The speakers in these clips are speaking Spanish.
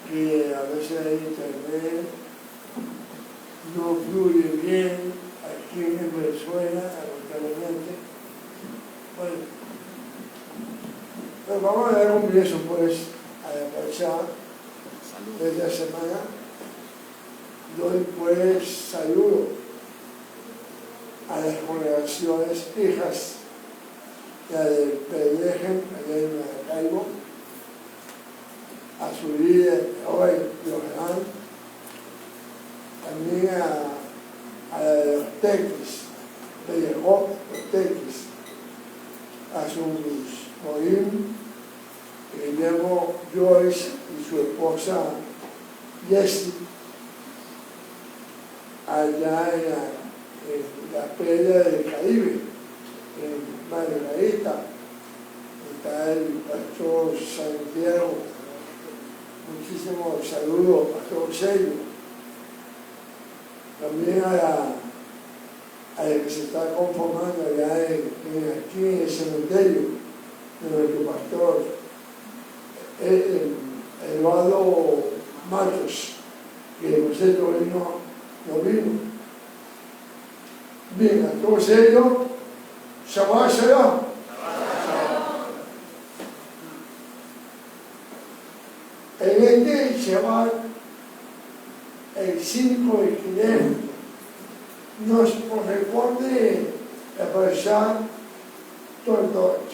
que a veces el internet no fluye bien aquí en Venezuela, lamentablemente. Bueno, pero vamos a dar un beso pues a la parashá de esta semana. Doy pues saludo a las congregaciones hijas, la del Pedrejen, allá en Maracaibo, a su líder hoy, Yohanan, también a la de los Tequis, de Jacob, los Tequis, a sus Morim, Guillermo Joyce y su esposa Jessie, allá en la playa del Caribe, en Margarita, está el pastor Santiago. Muchísimos saludos, pastor Sello. También a la que se está conformando allá aquí en el cementerio, de nuestro pastor Eduardo Matos, que José Torino no vino. Bien, a todos ellos, Shabbat Shalom. En este Shabbat, el 5 de Kislev, nos corresponde la parashá Toldot,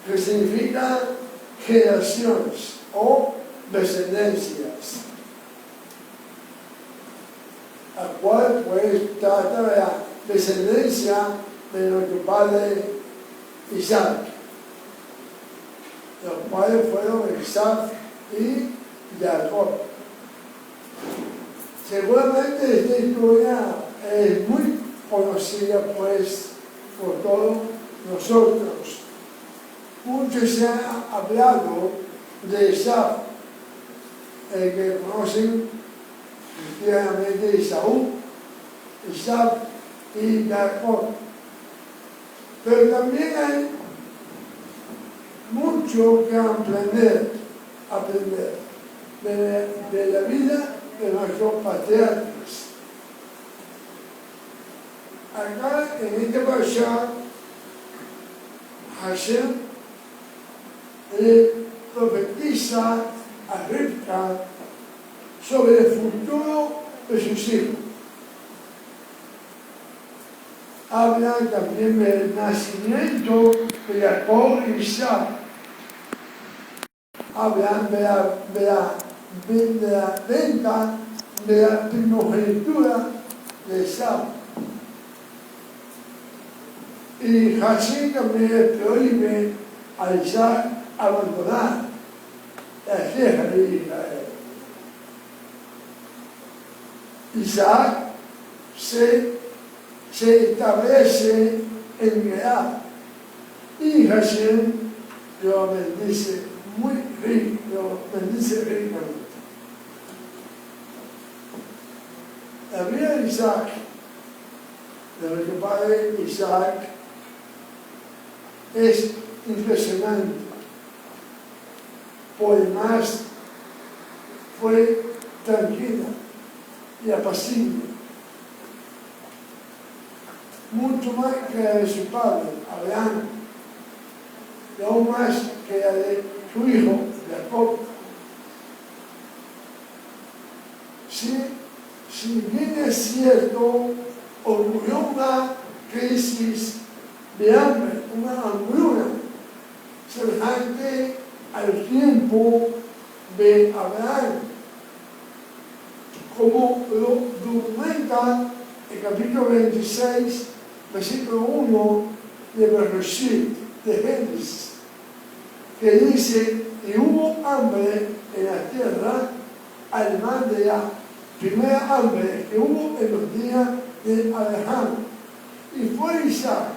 que significa generaciones o descendencias, a cual pues trata de la descendencia de nuestro padre Isaac, los cuales fueron Isaac y Jacob. Seguramente esta historia es muy conocida pues por todos nosotros. Mucho se ha hablado de Isaac, el que conocen cristianamente Esaú, Isaac y Jacob. Pero también hay mucho que aprender de la vida de nuestros patriarcas. Acá en este parashá, Hashem le profetiza a Rivka sobre el futuro de sus hijos. Habla también del nacimiento de Jacob y Isaac. Hablan de la venta de la primogenitura de Isaac. Y Hashem también le prohíbe a Isaac abandonar la tierra de Israel. Isaac se establece en Gerar y Hashem lo bendice muy rico, lo bendice ricamente. La vida de Isaac, de nuestro padre Isaac, es impresionante. Por demás, fue tranquila y apacible, mucho más que la de su padre, Abraham, y aún más que la de su hijo, Jacob. Si bien es cierto, ocurrió una crisis de hambre, una hambruna, semejante al tiempo de Abraham, como lo documenta el capítulo 26, versículo 1 de Bereshit, de Génesis, que dice: y hubo hambre en la tierra, además de la primera hambre que hubo en los días de Abraham. Y fue Isaac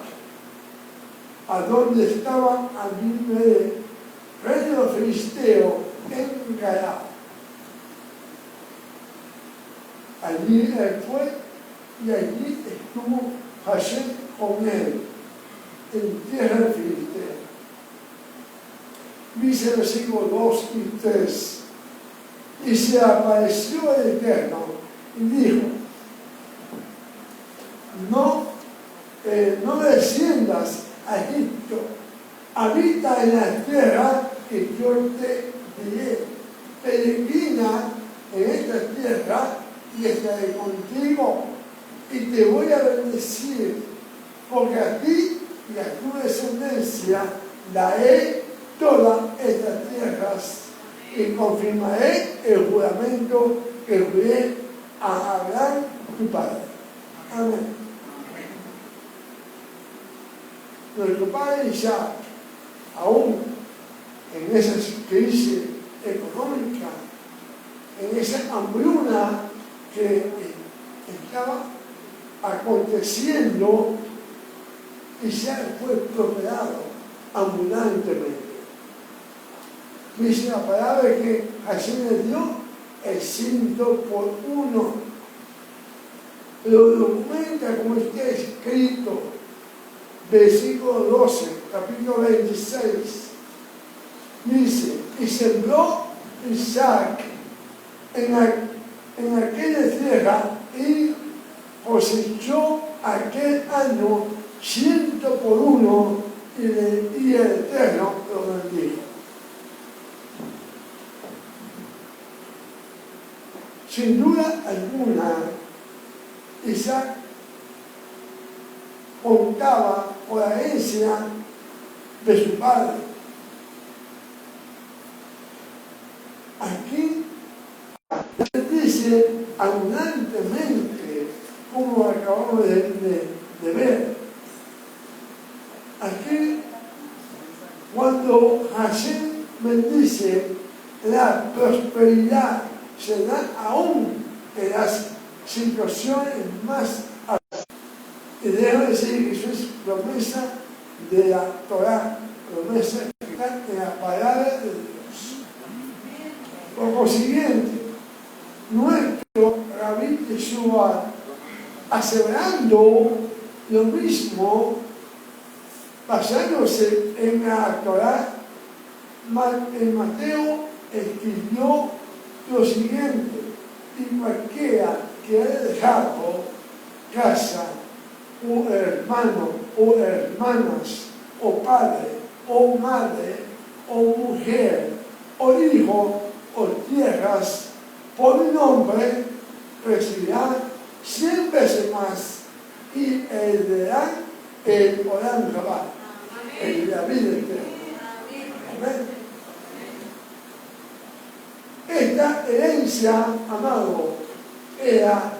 a donde estaba Abimelech, rey de los filisteos, en Gerar. Allí él fue y allí estuvo Hashem con él, en tierra de Filistea. dice el versículo 2 y 3, y se apareció el Eterno y dijo, no desciendas a Egipto, habita en la tierra que yo te diré, peregrina en esta tierra y estaré contigo y te voy a bendecir, porque a ti y a tu descendencia daré todas estas tierras y confirmaré el juramento que juré a Abraham tu padre. Amén. Nuestro padre Isaac, aún en esa crisis económica, en esa hambruna que estaba aconteciendo, Isaac fue prosperado abundantemente. Dice la palabra que Hashem le dio el 100%. Lo documenta como está escrito, versículo 12, capítulo 26. Dice, y sembró Isaac en aquella tierra y cosechó aquel año 100%, y el Eterno lo bendijo. Sin duda alguna, Isaac contaba con la herencia de su padre. Aquí dice abundantemente, como acabamos de ver. Aquí, cuando Hashem bendice, la prosperidad se da aún en las situaciones más altas. Y debo decir que eso es promesa de la Torah, promesa que está en la palabra de Dios. Por consiguiente, nuestro Rabí Yeshua, aseverando lo mismo, basándose en la Torah, en Mateo escribió lo siguiente: y cualquiera que haya dejado casa, o hermano, o hermanas, o padre, o madre, o mujer, o hijo, o tierras, por mi nombre, recibirán 100 veces más y heredarán el Olam Rabá, el de la vida eterna. Amén. Esta herencia, amado, era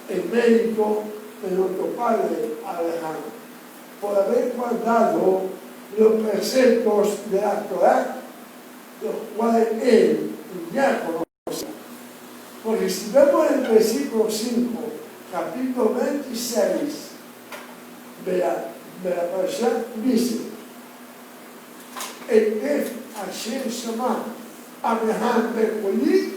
el mérito de nuestro padre Abraham, por haber guardado los preceptos de la Torah, los cuales él ya conocía. Porque si vemos el versículo 5, capítulo 26 de la parasha, dice: Ekef Hashem Shama Abraham Bekoli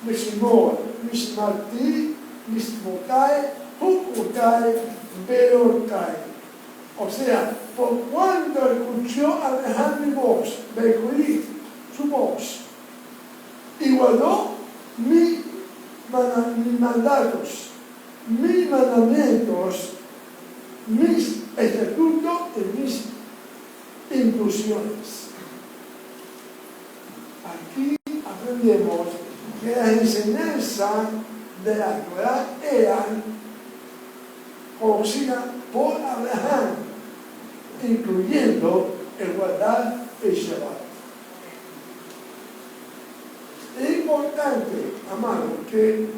Mishmor Mishmarti Mishmotai Hukutai Berotai. O sea, por cuanto escuchó Abraham mi voz, Bekoli, su voz, y guardó mis mandatos, mis mandamientos, mis estatutos y mis inclusiones. Aquí aprendemos que las enseñanzas de la Torah eran conocidas por Abraham, incluyendo el guardar el Shabbat. Es importante, amado, que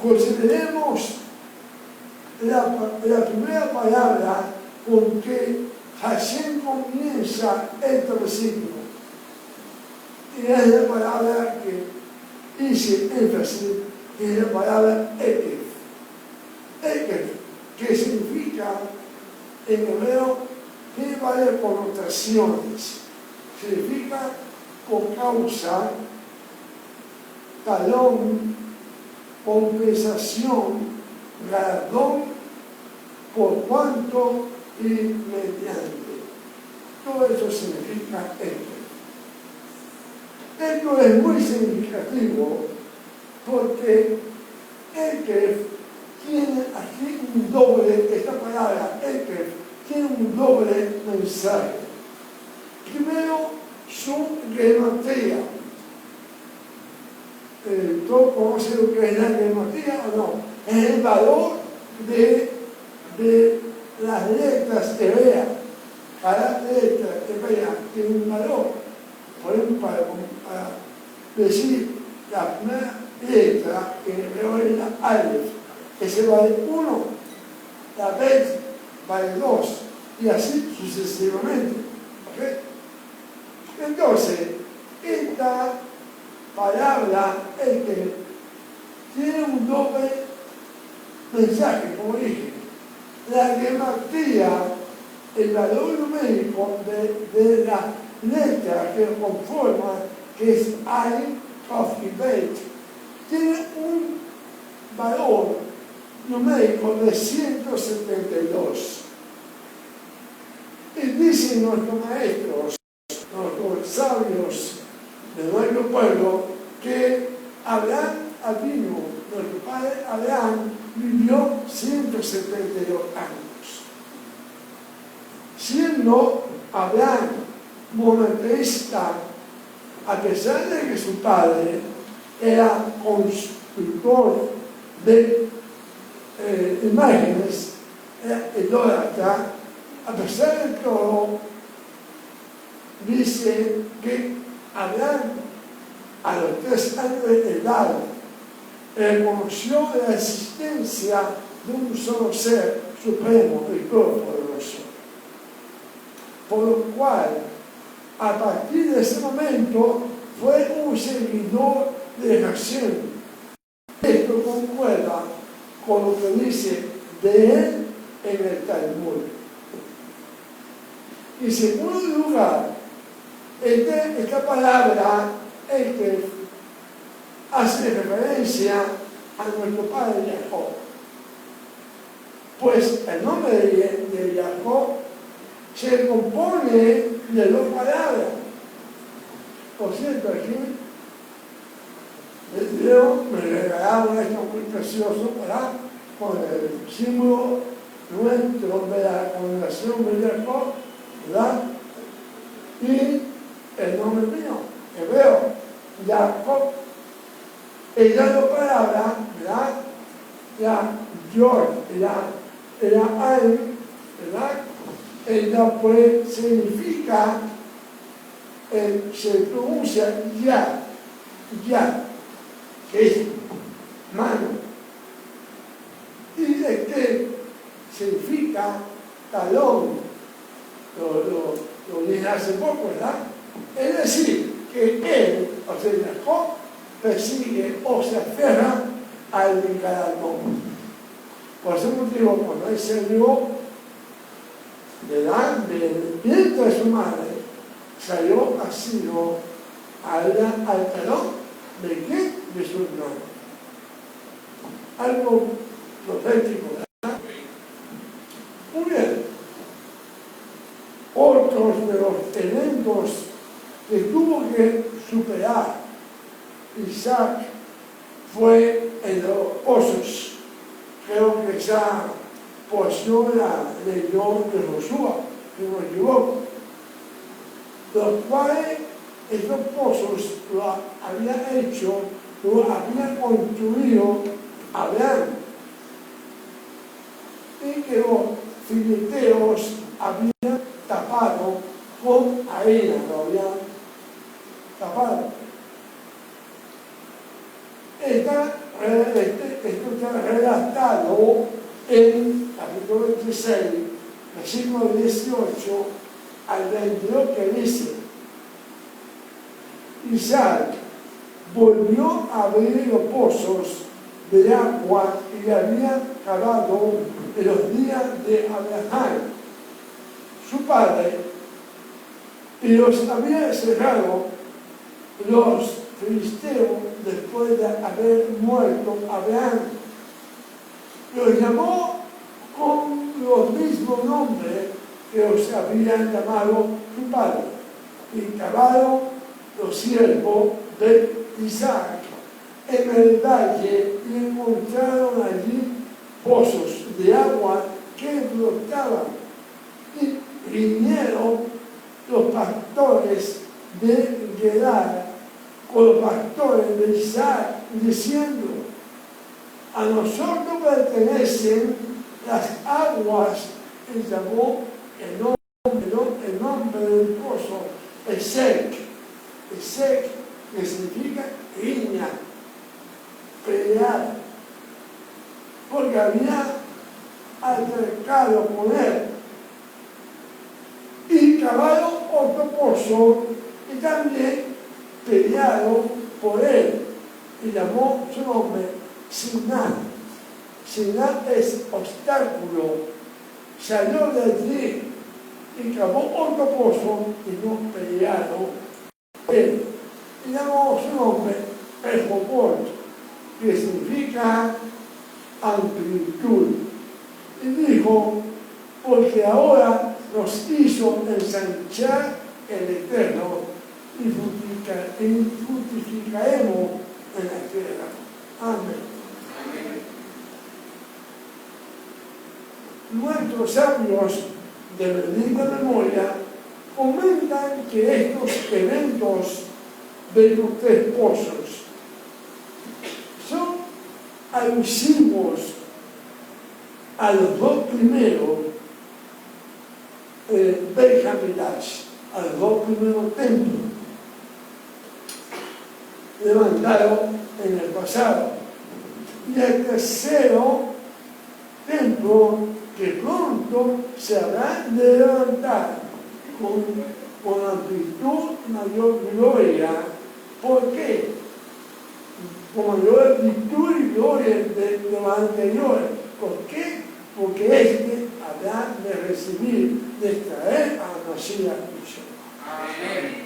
consideremos la primera palabra con que Hashem comienza este versículo. Y es la palabra que hice énfasis, es la palabra Ekef. Ekef, que significa en hebreo, tiene varias connotaciones. Significa por causa, talón, compensación, galardón, por cuanto y mediante. Todo eso significa esto. Esto es muy significativo porque Ekef tiene aquí un doble, esta palabra Ekef tiene un doble mensaje. Primero, su gematría. ¿Todos conocen lo que es la gematría o no? Es el valor de las letras hebreas. Cada letra hebrea tiene un valor. Por ejemplo, para decir la primera letra en hebreo es la Aleph, ese vale 1, la Bet vale 2, y así sucesivamente. ¿Okay? Entonces, esta palabra, el que tiene un doble mensaje, como dije. La gematría, el valor numérico de la letra que conforma, que es Ain, Kaf y Bet, tiene un valor numérico de 172. Y dicen nuestros maestros, nuestros sabios de nuestro pueblo, que Abraham Avinu, nuestro padre Abraham, vivió 172 años. Siendo Abraham monoteísta, a pesar de que su padre era constructor de imágenes, era idólatra, a pesar de todo, dice que Abraham, a los 3 años de edad, reconoció la existencia de un solo ser supremo y todopoderoso. Por lo cual, a partir de ese momento, fue un seguidor de Hashem. Esto concuerda con lo que dice de él en el Talmud. En segundo lugar, esta palabra, que hace referencia a nuestro padre Jacob. Pues el nombre de Jacob se compone de 2 palabras. Por cierto, aquí Dios me regalaron esto muy precioso, ¿verdad? Con el símbolo nuestro de la congregación de Jacob, ¿verdad? Y el nombre mío, hebreo, Jacob. Esas 2 palabras, ¿verdad? La Yor, la Ain, ¿verdad? Ella pues significa, se pronuncia ya, que es mano. Y de que significa talón, lo dije hace poco, ¿verdad? Es decir, que él, o sea, Jacob, persigue o se aferra al galardón. Por ese motivo, cuando él salió del vientre de su madre, salió asido al talón de qué? De su hermano. Algo profético, ¿verdad? Muy bien. Otros de los eventos que tuvo que superar Isaac fue en los pozos. Creo que esa porción la leyó de Josué, si no me equivoco. Los cuales estos pozos lo había hecho, lo había construido Abraham. Y que los filisteos habían tapado con arena, lo habían tapado. Esto está redactado en capítulo 26, versículo 18 al 22, que dice: Isaac volvió a abrir los pozos de agua y había cavado en los días de Abraham, su padre, y los había cerrado los filisteos después de haber muerto Abraham. Los llamó con los mismos nombres que los habían llamado su padre, y cavaron los siervos de Isaac en el valle y encontraron allí pozos de agua que brotaban. Y vinieron los pastores de Gerar con los pastores de Isaac, diciendo: a nosotros pertenecen las aguas. Y llamó el nombre del pozo Esek, que significa riña, pelear, porque había altercado con él. Y cavaron otro pozo y también pelearon por él, y llamó su nombre Siná. Siná es obstáculo. Salió de allí y cavó otro pozo y no pelearon por él. Y llamó su nombre Rehobot, que significa amplitud. Y dijo: porque ahora nos hizo ensanchar el Eterno y fructificaremos en la tierra. Amén. Nuestros sabios de bendita memoria comentan que estos eventos de los tres pozos son alusivos a los dos primeros Beit Hamidash, a los dos primeros templos levantados en el pasado, y el tercero templo que pronto se habrá de levantar con amplitud y mayor gloria. ¿Por qué? Con mayor amplitud y gloria de los anteriores. ¿Por qué? Porque este habrá de recibir, de traer a la Mashiach. Amén.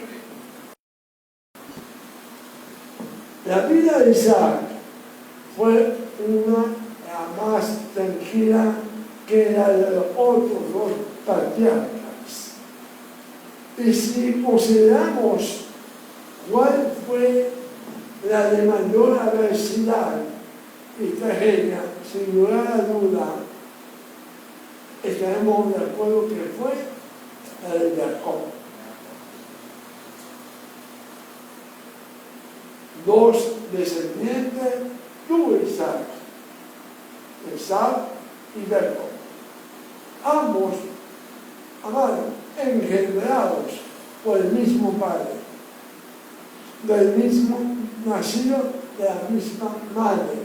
La vida de Isaac fue la más tranquila que la de los otros dos patriarcas. Y si consideramos cuál fue la de mayor adversidad y tragedia, sin lugar a duda, estaremos de acuerdo que fue la de Jacob. Dos descendientes tuvo Isaac, Esaú y Jacob. Ambos, amados, engendrados por el mismo padre, del mismo nacido de la misma madre,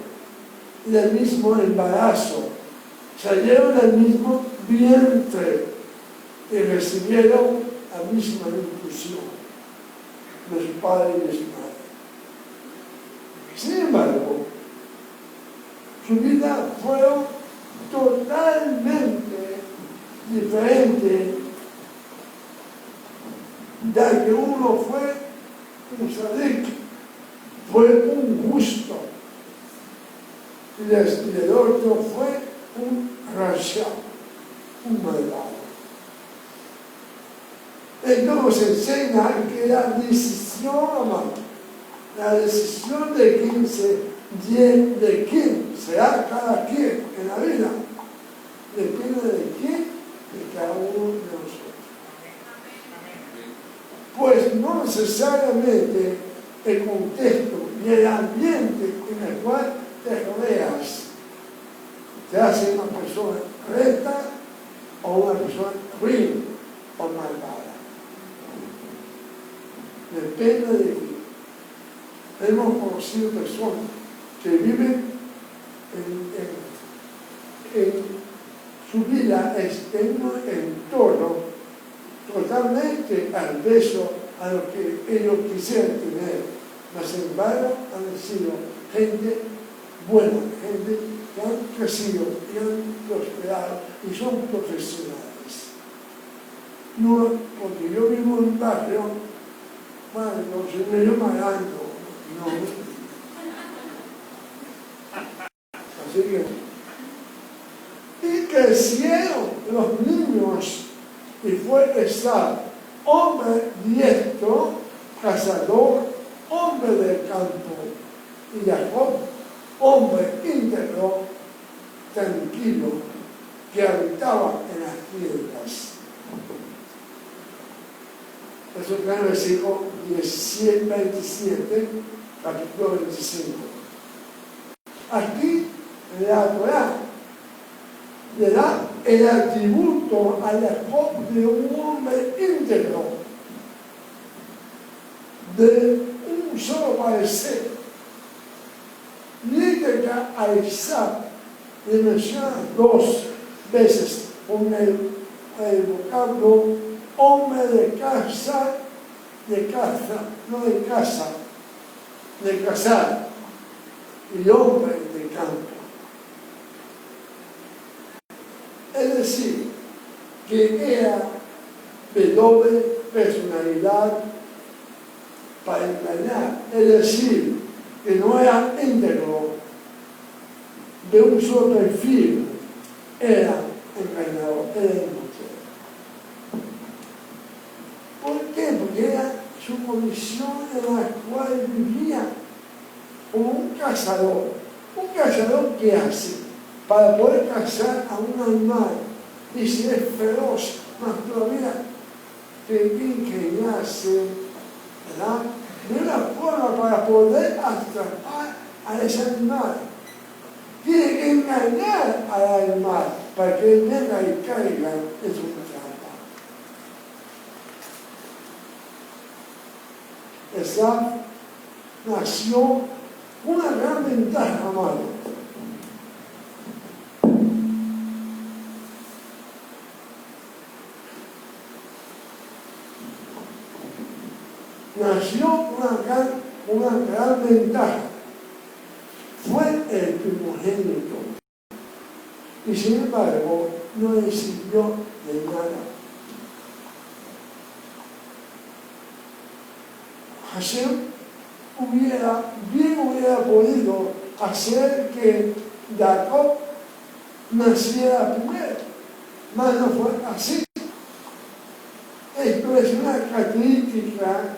del mismo embarazo, salieron del mismo vientre y recibieron la misma infusión de su padre y de su madre. Sin embargo, su vida fue totalmente diferente, ya que uno fue un sadik, fue un justo, y el otro fue un rasha, un malvado. Entonces enseña que la decisión, amado, la decisión de quién será cada quien en la vida, depende de quién, de cada uno de nosotros. Pues no necesariamente el contexto y el ambiente en el cual te rodeas te hace una persona recta o una persona ruin o malvada. Depende de ti. Hemos conocido personas que viven en su vida en un entorno totalmente adverso a lo que ellos quisieran tener, mas sin embargo han sido gente buena, gente que han crecido y han prosperado y son profesionales. No, porque yo vivo en un barrio, bueno, entonces me llamo Marango, no. Así que, y crecieron los niños, y fue Esaú, hombre diestro, cazador, hombre del campo, y Jacob, hombre íntegro, tranquilo, que habitaba en las tiendas. Eso está en el versículo 27, capítulo 25. Aquí la Torá le da el atributo a Jacob de un hombre íntegro, de un solo parecer. Mientras que a Isaac le menciona 2 veces con el vocablo hombre de casa, no de casa, de casar, y hombre de campo. Es decir, que era de doble personalidad para engañar, es decir, que no era íntegro, de un solo perfil, era engañador, era embustero. ¿Por qué? Porque era su condición en la cual vivía como un cazador. ¿Un cazador qué hace? Para poder cazar a un animal, y si es feroz, más todavía, que ingeniarse, ¿verdad?, de una forma para poder atrapar a ese animal. Tiene que engañar al animal para que él venga y caiga en su trampa. Esa nació una gran ventaja, amado. Nació una gran ventaja. Fue el primogénito. Y sin embargo, no le sirvió de nada. Hashem hubiera podido hacer que Jacob naciera primero, mas no fue así. Esto es una característica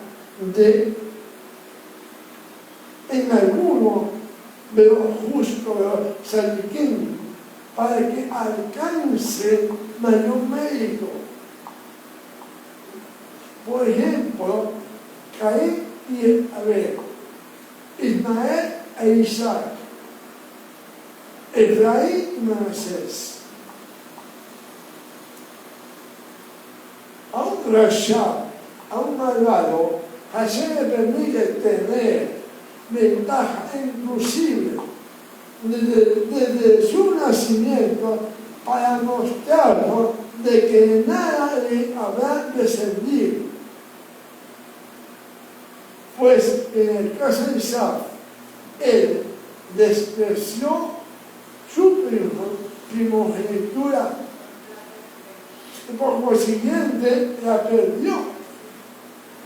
en algunos de los justos, de los sadiquín, para que alcance mayor mérito. Por ejemplo, Caín y Abel, Ismael e Isaac, Efraín y Manasés. A un rasha, a un malvado, Hashem le permite tener ventaja, inclusive desde su nacimiento, para mostrarnos de que nada le habrá de servir. Pues en el caso de Isaac, él despreció su primogenitura y por consiguiente la perdió.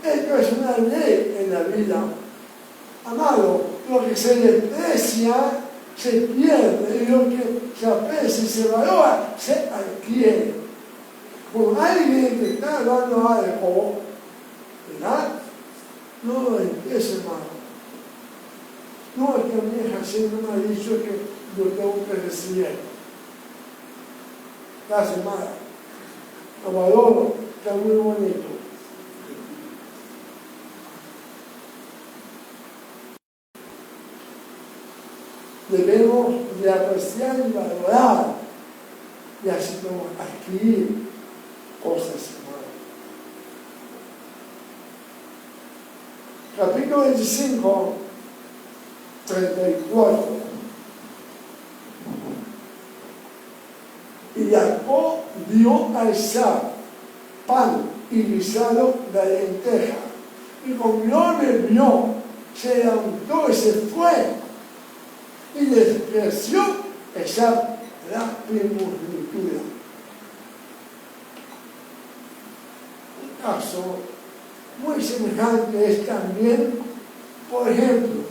Esto es una ley en la vida. Amado, lo que se desprecia se pierde, y lo que se aprecia y se valora se adquiere. Con alguien que está dando algo, ¿verdad?, no lo empiece mal. No, es que a mí Hashem no me ha dicho que yo tengo que recibir. Casi mal. Lo valoro, está muy bonito. Debemos de apreciar y valorar, y así como adquirir cosas humanas. Capítulo 25, 34. Y Jacob dio a Isaac pan y guisado de lenteja, y comió, bebió, se levantó y se fue, y despreció esa la primogenitura. Un caso muy semejante es también, por ejemplo,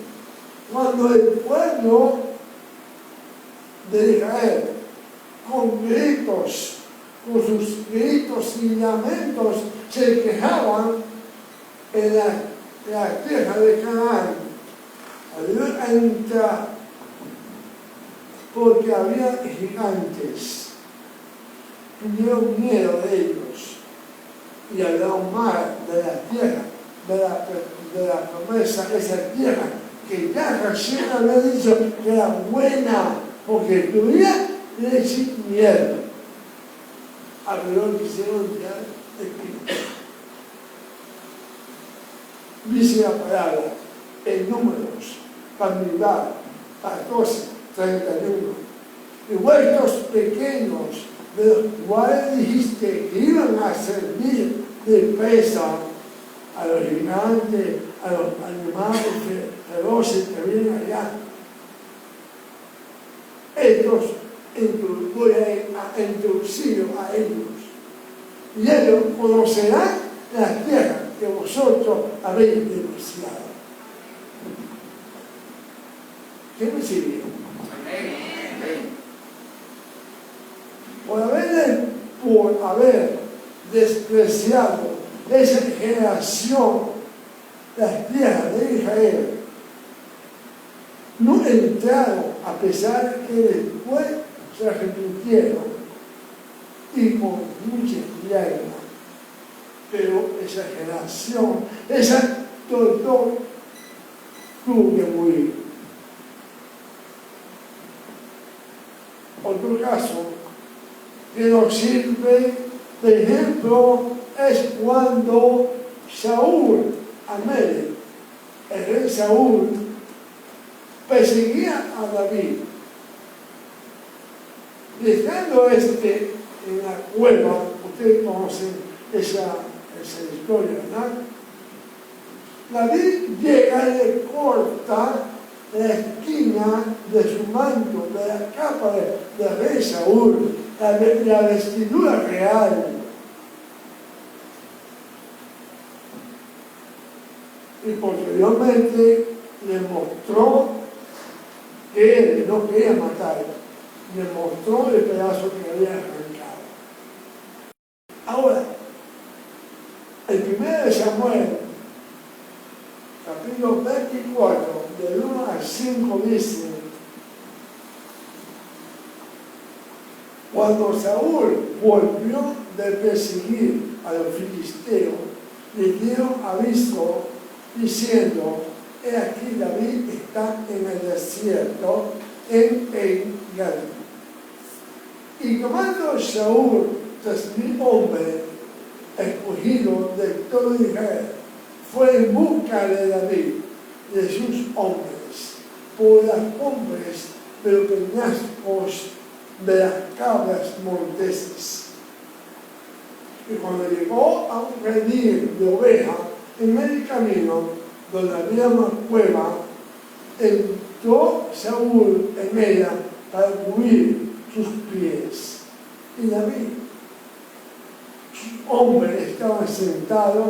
cuando el pueblo de Israel, con gritos, con sus gritos y lamentos, se quejaban en la tierra de Canaán, ayudó a entrar porque había gigantes. Tuvieron miedo de ellos y hablaron mal de la tierra, de la promesa, esa tierra que ya recién había dicho que era buena porque tuviera leche y miel. A lo que hicieron ya de Cristo. Dice la palabra en Números, familiar, 14, 31. Y vuestros pequeños, de los cuales dijiste que iban a servir de presa a los gigantes, a los animales feroces que vienen allá. Estos voy a introducir a ellos. Y ellos conocerán la tierra que vosotros habéis denunciado. ¿Qué me sirvió? Por haber despreciado esa generación, las tierras de Israel, no entraron a pesar de que después se arrepintieron y con muchas lágrimas. Pero esa generación, esa todo tuvo que morir. Otro caso que nos sirve de ejemplo es cuando Saúl, Amelec, el rey Saúl, perseguía a David, dejando en la cueva. Ustedes conocen esa historia, ¿verdad? David llega y le corta la esquina de su manto, de la capa de rey Saúl, la vestidura real. Y posteriormente le mostró que él no quería matar, le mostró el pedazo que había arrancado. Ahora, el 1 de Samuel, capítulo 24, del 1 al 5 dice: cuando Saúl volvió de perseguir a los filisteos, le dieron aviso diciendo: he aquí David está en el desierto, en Engedi. Y tomando Saúl 3,000 hombres escogidos de todo Israel, fue en busca de David, de sus hombres, por las hombres de los peñascos de las cabras monteses. Y cuando llegó a un redil de ovejas, en el camino donde había una cueva, entró Saúl en ella para cubrir sus pies. Y David, sus hombres estaban sentados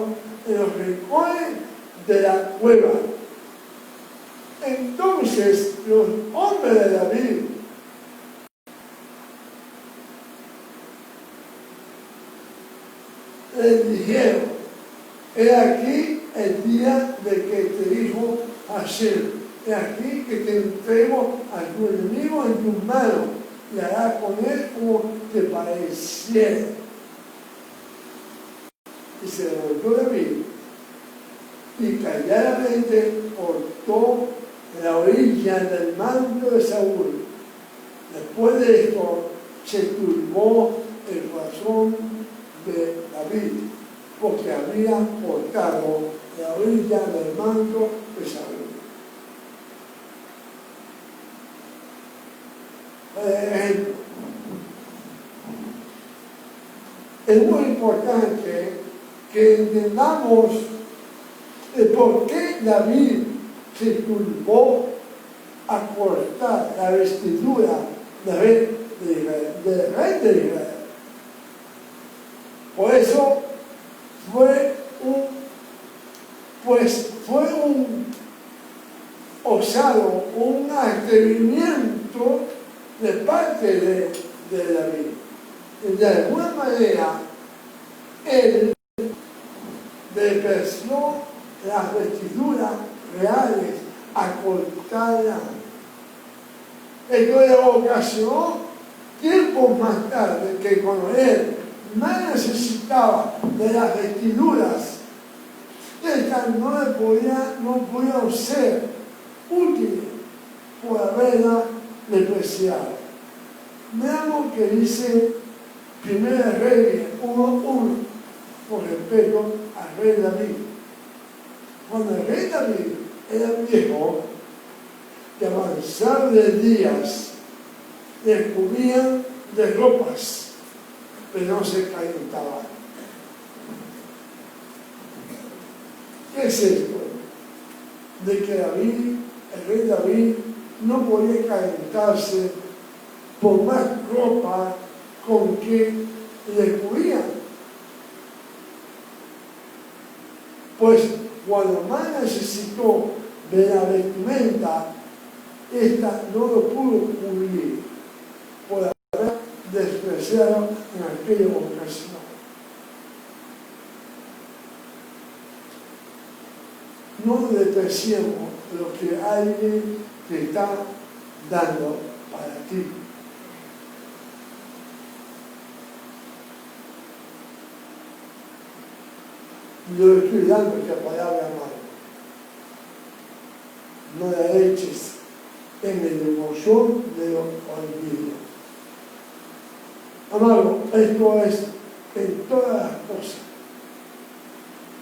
en los rincones de la cueva. Entonces los hombres de David le dijeron: he aquí el día de que te dijo Hashem, he aquí que te entrego a tu enemigo en tus manos y hará con él como te pareciera. Y se levantó David y calladamente cortó la orilla del manto de Saúl. Después de esto se turbó el corazón de David, porque había cortado la orilla del manto de Saúl. Es muy importante que entendamos por qué David se turbó a cortar la vestidura del rey de Israel. Por eso fue un osado, un atrevimiento de parte de David. De alguna manera, él despreció las vestiduras reales acortadas. Esto ocasionó tiempos más tarde que cuando él más necesitaba de las vestiduras, estas no podían ser útiles por haberla despreciado. Veamos que dice 1 Reyes 1:1 con respecto al rey David. Cuando el rey David era viejo, de avanzar de días, le cubrían de ropas, pero no se calentaban. ¿Qué es esto? De que David, el rey David, no podía calentarse por más ropa con que le cubrían. Pues cuando más necesitó de la vestimenta, esta no lo pudo cubrir por haber despreciado en aquella ocasión. No despreciemos lo que alguien te está dando para ti. Yo estoy dando esta palabra, amado. No la eches en el emoción de los olvidos. Amado, esto es en todas las cosas.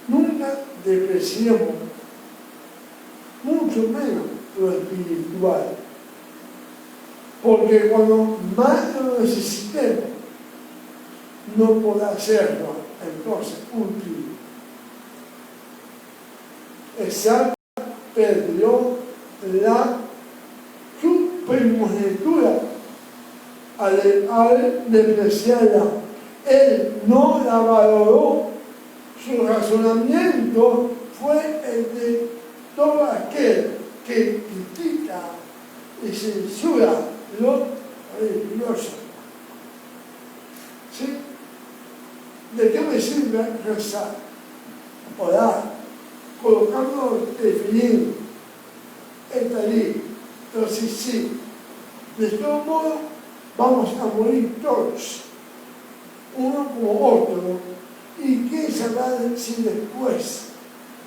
Nunca despreciemos, mucho menos lo espiritual. Porque cuando más lo necesitemos, no podrá hacerlo entonces útil. Esaú perdió su primogenitura al despreciarla. Él no la valoró. Su razonamiento fue el de todo aquel que critica y censura lo religioso. ¿Sí? ¿De qué me sirve rezar? Orar, colocando el tefilín, el talí. Entonces sí, de todo modo vamos a morir todos, uno como otro. ¿Y quién sabrá si después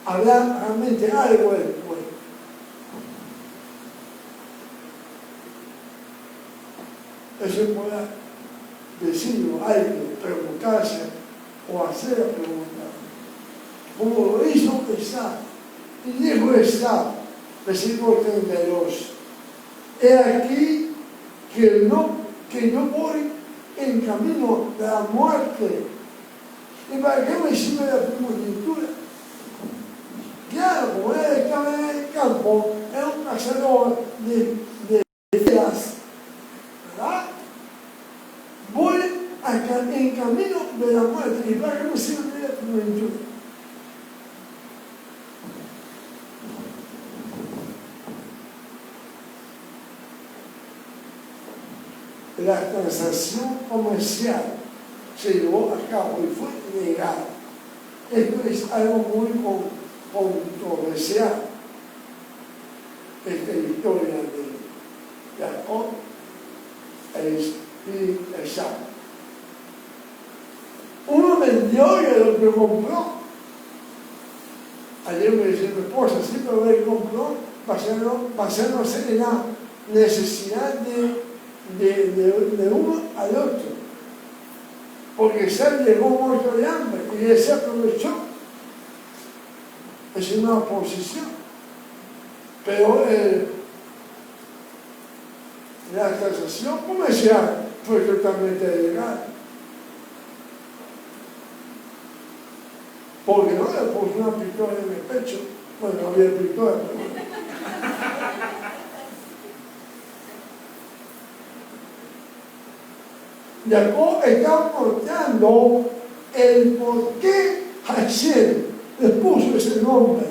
habrá realmente algo después? Eso podrá decirlo alguien, preguntarse o hacer la pregunta. Como lo hizo Esaú. Y dijo Esaú, versículo 32, he aquí que yo voy en camino de la muerte. ¿Y para qué me sirve la primogenitura? Claro, como él estaba en el campo, era un cazador de días, ¿verdad? Voy en camino de la muerte. ¿Y para qué me sirve la primogenitura? La transacción comercial se llevó a cabo y fue negada. Esto es algo muy controversial. Esta historia de Jacob y Esaú. Uno vendió y el otro compró. Ayer me decía mi esposa, sí, pero él compró basándose en la necesidad de uno al otro. Porque Esaú llegó muerto de hambre y él se aprovechó. Es una oposición. Pero la transacción comercial fue totalmente legal. Porque no le puso una pistola en el pecho. Bueno, no había pistola, pero Jacob está contando el por qué Hashem le puso ese nombre.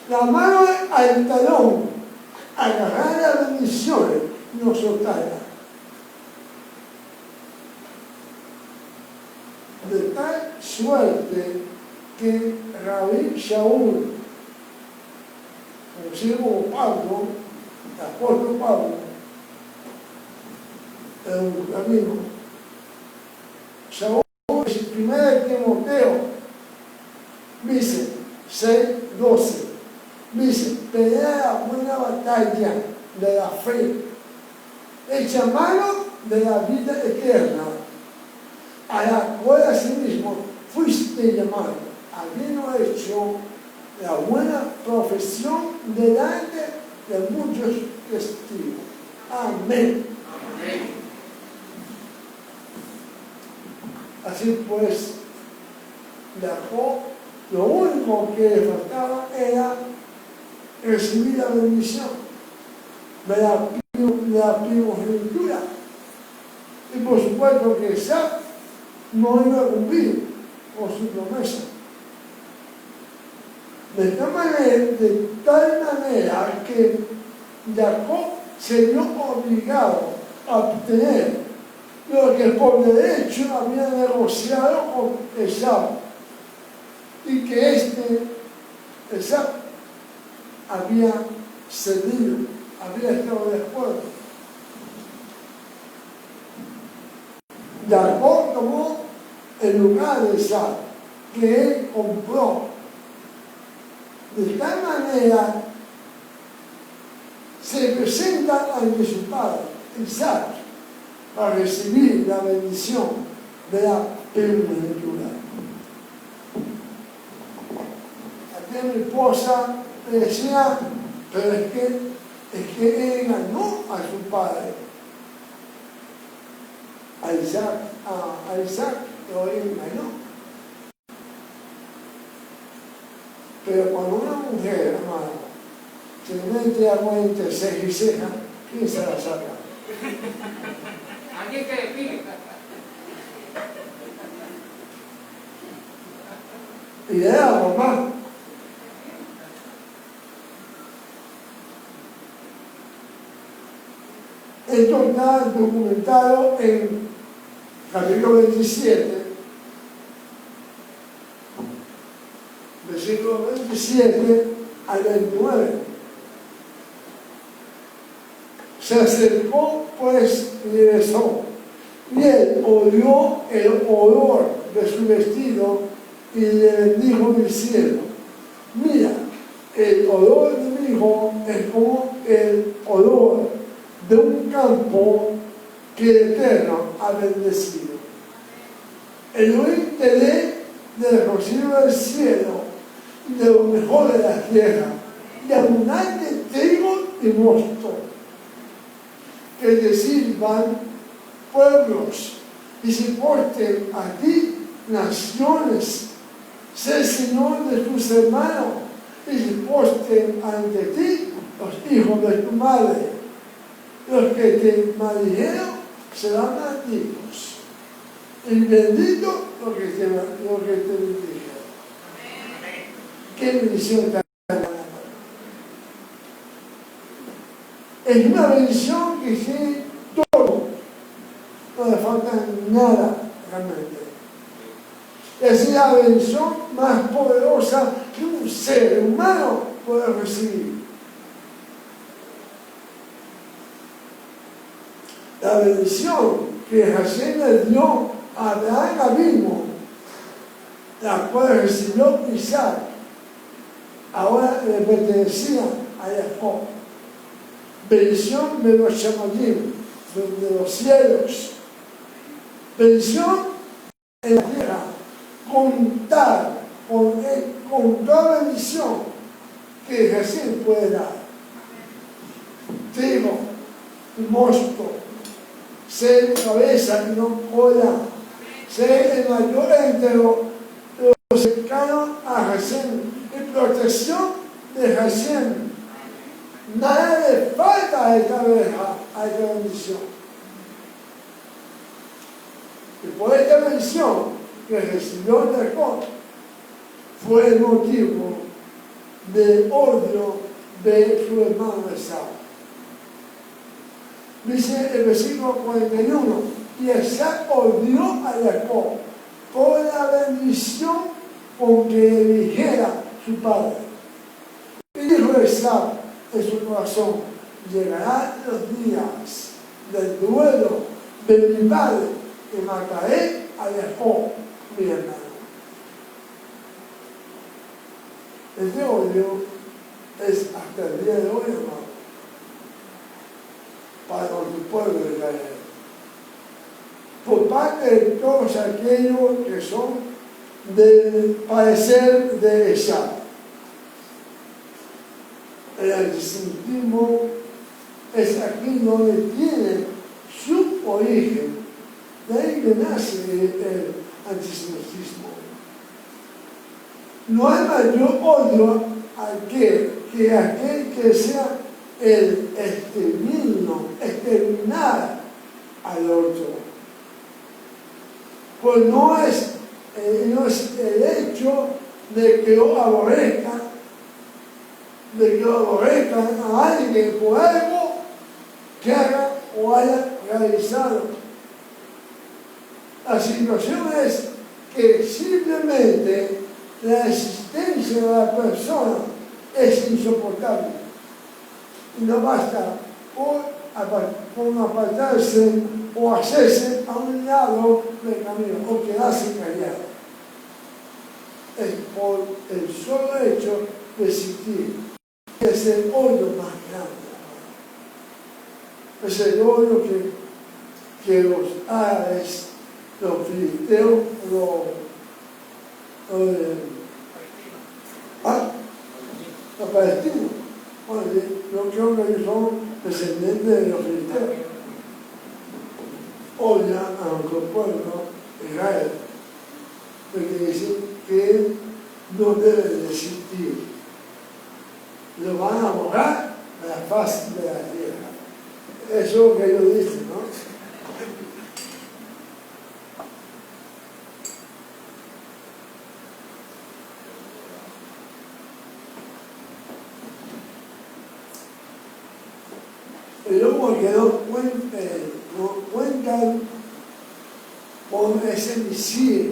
La mano al talón, agarrar las bendiciones, no soltarla. De tal suerte que Rabí Shaul, conocido como Pablo, el apóstol Pablo, el camino, Shaul es el primer Timoteo, dice 6:12, dice, pelea la buena batalla de la fe, echa mano de la vida eterna, a la cual asimismo fuiste llamado, habiendo hecho la buena profesión delante de muchos testigos. Amén. Amén. Así pues, Jacob, lo único que le faltaba era recibir la bendición de la primogenitura. Y por supuesto que Isaac no iba a cumplir con su promesa. De tal manera que Jacob se vio obligado a obtener lo que por derecho había negociado con Esaú, y que Esaú había cedido, había estado de acuerdo. Jacob tomó el lugar de Esaú, que él compró. De tal manera se presenta ante su padre, Isaac, para recibir la bendición de la primogenitura. Aquí mi esposa me decía, pero es que él engañó a su padre, a Isaac, lo engañó. Pero cuando una mujer, hermano, se mete a 46 y ceja, ¿quién se la saca? Alguien que define. Y le da a mamá. Esto está documentado en capítulo 27, versículo 27 al 29. Se acercó pues y le besó, y él olió el olor de su vestido y le bendijo diciendo, mira, el olor de mi hijo es como el olor de un campo que el Eterno ha bendecido. Elohim te dé del rocío del cielo, de lo mejor de la tierra, de abundante trigo y mosto, que te sirvan pueblos y se porten a ti naciones. Sé Señor de tus hermanos y se porten ante ti los hijos de tu madre. Los que te maldijeron serán malditos, y bendito lo que te bendijeron. Qué bendición tan grande. Es una bendición que tiene todo, no le falta nada realmente. Es la bendición más poderosa que un ser humano puede recibir. La bendición que Hashem le dio a Abraham Abino, la cual recibió Isaac, ahora le pertenecía a Jacob. Bendición de los Shamadim, de los cielos. Bendición en la tierra. Contar con toda bendición que Jesús puede dar. Trigo y mosto, ser cabeza y no cola, ser el mayor entre los cercanos a Jesús y protección de Jesús. Nada le falta a esta bendición. Y por esta bendición que recibió Jacob fue el motivo de odio de su hermano Esaú. Dice el versículo 41, y Esaú odió a Jacob por la bendición con que eligiera su padre. Y dijo Esaú en su corazón: llegarán los días del duelo de mi padre y mataré a Jacob, mi hermano. Este odio es hasta el día de hoy, hermano, para nuestro pueblo de Israel, por parte de todos aquellos que son del parecer de Esaú. El antisemitismo es aquí donde tiene su origen, de ahí que nace el antisemitismo. No hay mayor odio que aquel que sea el exterminar al otro. Pues no es el hecho de que lo aborrezcan, a alguien por algo que haga o haya realizado. La situación es que simplemente la existencia de la persona es insoportable. Y no basta con apartarse o hacerse a un lado del camino o quedarse callado. Es por el solo hecho de existir. Es el odio más grande. Es el odio que los árabes, los filisteos, los palestinos, yo creo que ellos son descendientes de los filisteos, odian a nuestro pueblo Israel, porque dicen que no debe de existir. Lo van a borrar a la faz de la tierra. Eso es lo que ellos dicen, ¿no? Y luego que no cuentan con ese misil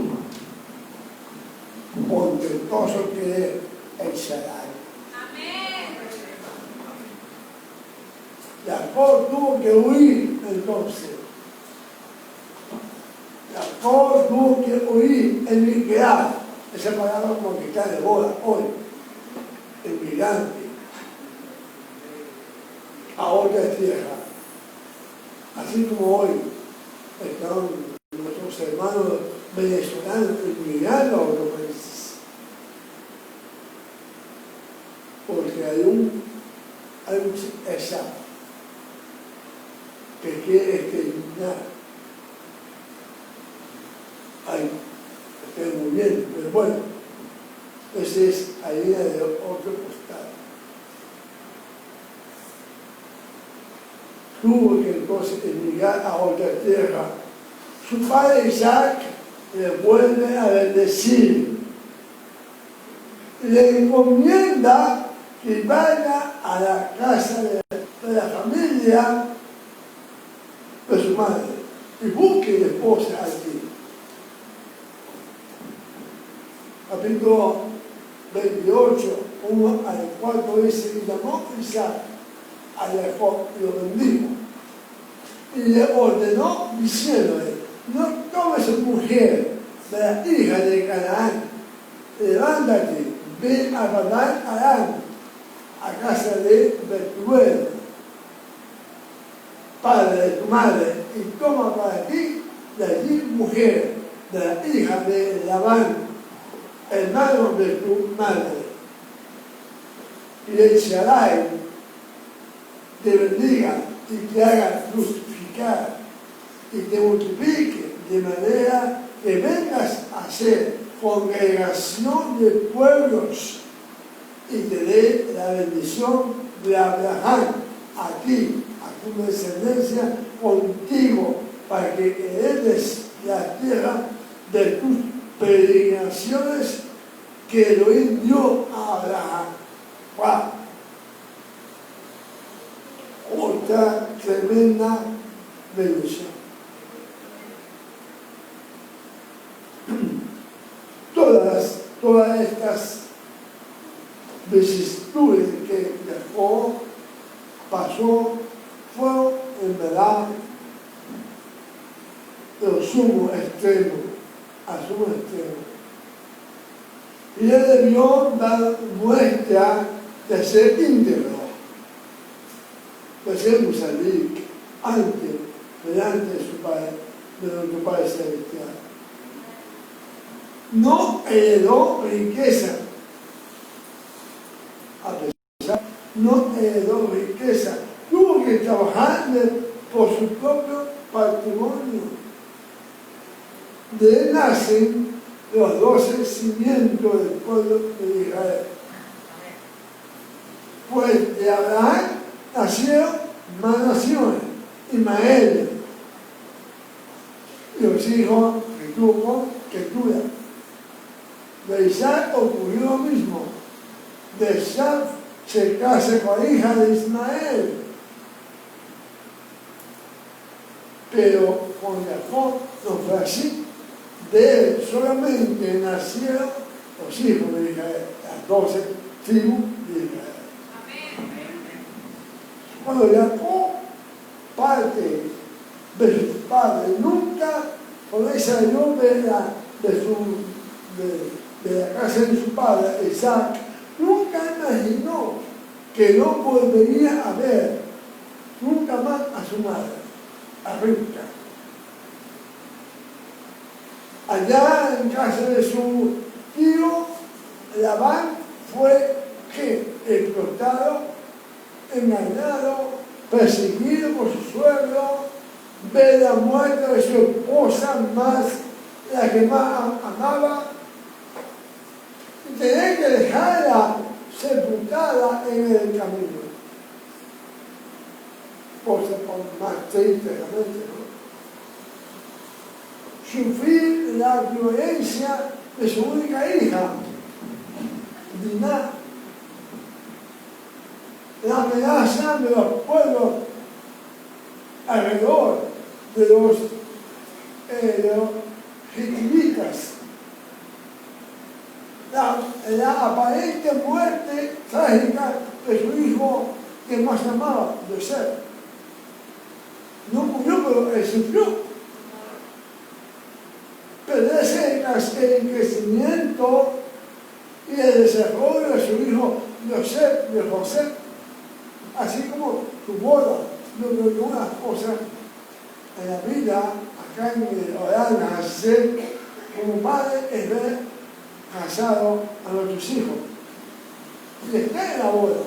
portentoso que es el Shaddai. Jacob tuvo que huir entonces. Jacob tuvo que huir, emigrar. Esa palabra como que está de moda hoy. Emigrante. A otra tierra. Así como hoy están nuestros hermanos venezolanos emigrando a otros países. Porque hay un Esaú que quiere exterminar. Ay, estoy muy bien, pero bueno, esa es la línea de otro costado. Tuvo que entonces emigrar a otra tierra. Su padre Isaac le vuelve a bendecir. Le encomienda que vaya a la casa de la familia de su madre y busque esposa allí. Capítulo 28, 1 al 4 dice: y llamó Isaac a Jacob y lo bendijo. Y le ordenó diciéndole: no tomes mujer de la hija de Canaán. Levántate, ve a Padán Aram, a casa de Betuel, padre de tu madre, y toma para ti de allí mujer de la hija de Labán, hermano de tu madre. Y el Shaddai te bendiga y te haga fructificar y te multiplique de manera que vengas a ser congregación de pueblos y te dé la bendición de Abraham a ti, a tu descendencia contigo, para que heredes la tierra de tus peregrinaciones que Elohim dio a Abraham. ¡Wow! Otra tremenda bendición. todas estas vicisitudes que dejó, pasó, fueron en verdad de sumo extremo, a sumo extremo. Y él debió dar muestra de ser íntegro, de ser musadik, antes, delante de su Padre, de nuestro Padre Celestial. No heredó riqueza, a pesar, no heredó riqueza, tuvo que trabajar por su propio patrimonio. De él nacen los 12 cimientos del pueblo de Israel. Pues de Abraham nacieron más naciones, Ismael, y los hijos que tuvo Ketura. De Isaac ocurrió lo mismo. De Isaac se casa con la hija de Ismael. Pero con Jacob no fue así. De él solamente nacieron los hijos de Israel, las 12 tribus de Israel. Cuando Jacob parte de su padre, nunca, cuando él salió de la casa de su padre, Isaac, nunca imaginó que no volvería a ver nunca más a su madre, a Rivka. Allá en casa de su tío, Labán fue explotado, engañado, perseguido por su suegro, ve la muerte de su esposa más, la que más amaba, y tenía que dejarla sepultada en el camino. Cosa más triste realmente, ¿no? Sufrir la violencia de su única hija, Diná, la amenaza de los pueblos alrededor de los hittitas, la aparente muerte trágica de su hijo que más amaba, Yosef. No murió, pero él sufrió. Pero ese el crecimiento y el desarrollo de su hijo Yosef, de José, así como su boda, unas cosas en la vida, acá en el orar, nacer como padre es ver casado a nuestros hijos. Y está en la boda.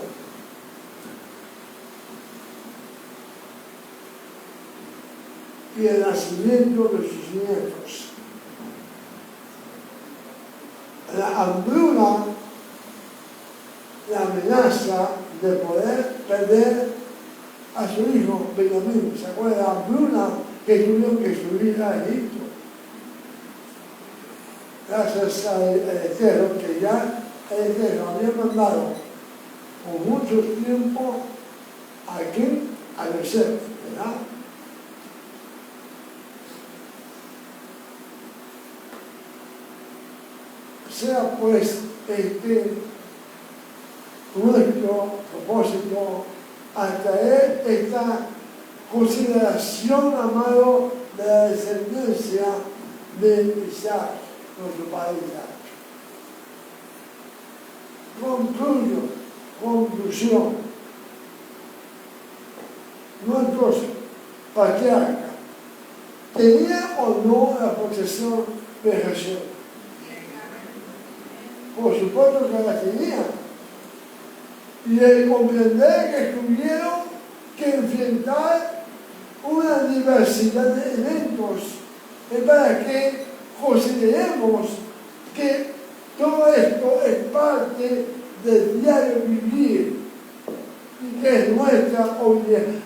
Y el nacimiento de sus nietos. La hambruna, la amenaza de poder perder a su hijo Benjamín. ¿Se acuerda de la hambruna que tuvieron que subir a Egipto? Gracias al Eterno, que ya el Eterno había mandado con mucho tiempo aquí a Yosef, ¿verdad? Sea pues nuestro propósito al traer esta consideración, amado, de la descendencia de Isaac, nuestro padre Isaac. Conclusión. Nuestros patriarcas tenían o no la posesión de Jesús. Por supuesto que la tenían. Y el comprender que tuvieron que enfrentar una diversidad de eventos para que consideremos que todo esto es parte del diario vivir y que es nuestra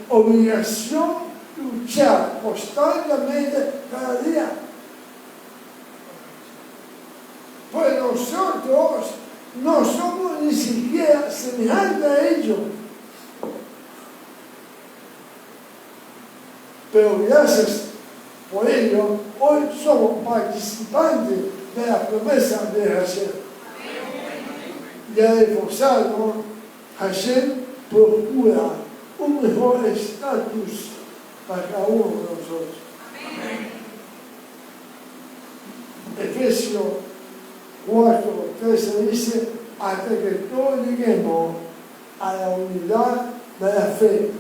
obligación luchar constantemente cada día. Pues nosotros no somos ni siquiera semejantes a ellos. Pero gracias por ello, hoy somos participantes de la promesa de Hashem. y ha reforzado, Hashem procura un mejor estatus para cada uno de nosotros. Efesios 4:13 dice, hasta que todos lleguemos a la unidad de la fe,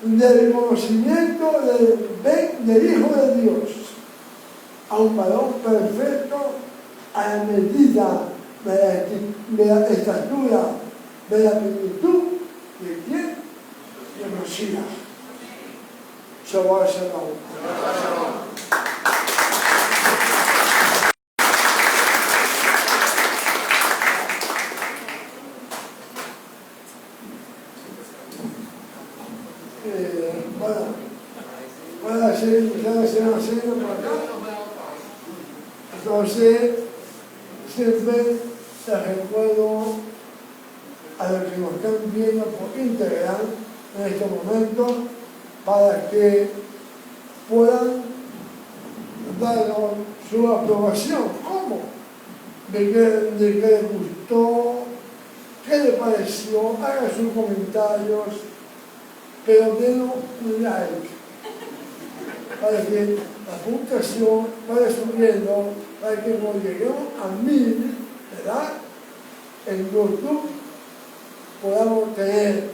del conocimiento del Hijo de Dios, a un varón perfecto, a la medida de la estatura, de la plenitud de quién? De Mesías. Shabbat Shalom. Para hacer una cena por acá. Entonces, siempre les recuerdo a los que nos están viendo por Instagram en este momento para que puedan darnos su aprobación. ¿Cómo? De qué les gustó, qué les pareció, hagan sus comentarios, pero denos un like para que la puntuación vaya subiendo, para que cuando lleguemos a 1000, ¿verdad? En YouTube podamos tener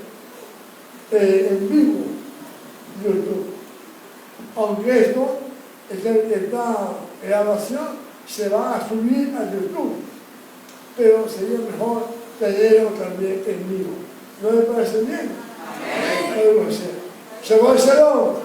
en vivo YouTube. Aunque esta grabación se va a subir a YouTube, pero sería mejor tenerlo también en vivo. ¿No le parece bien? Amén. Shabbat Shalom.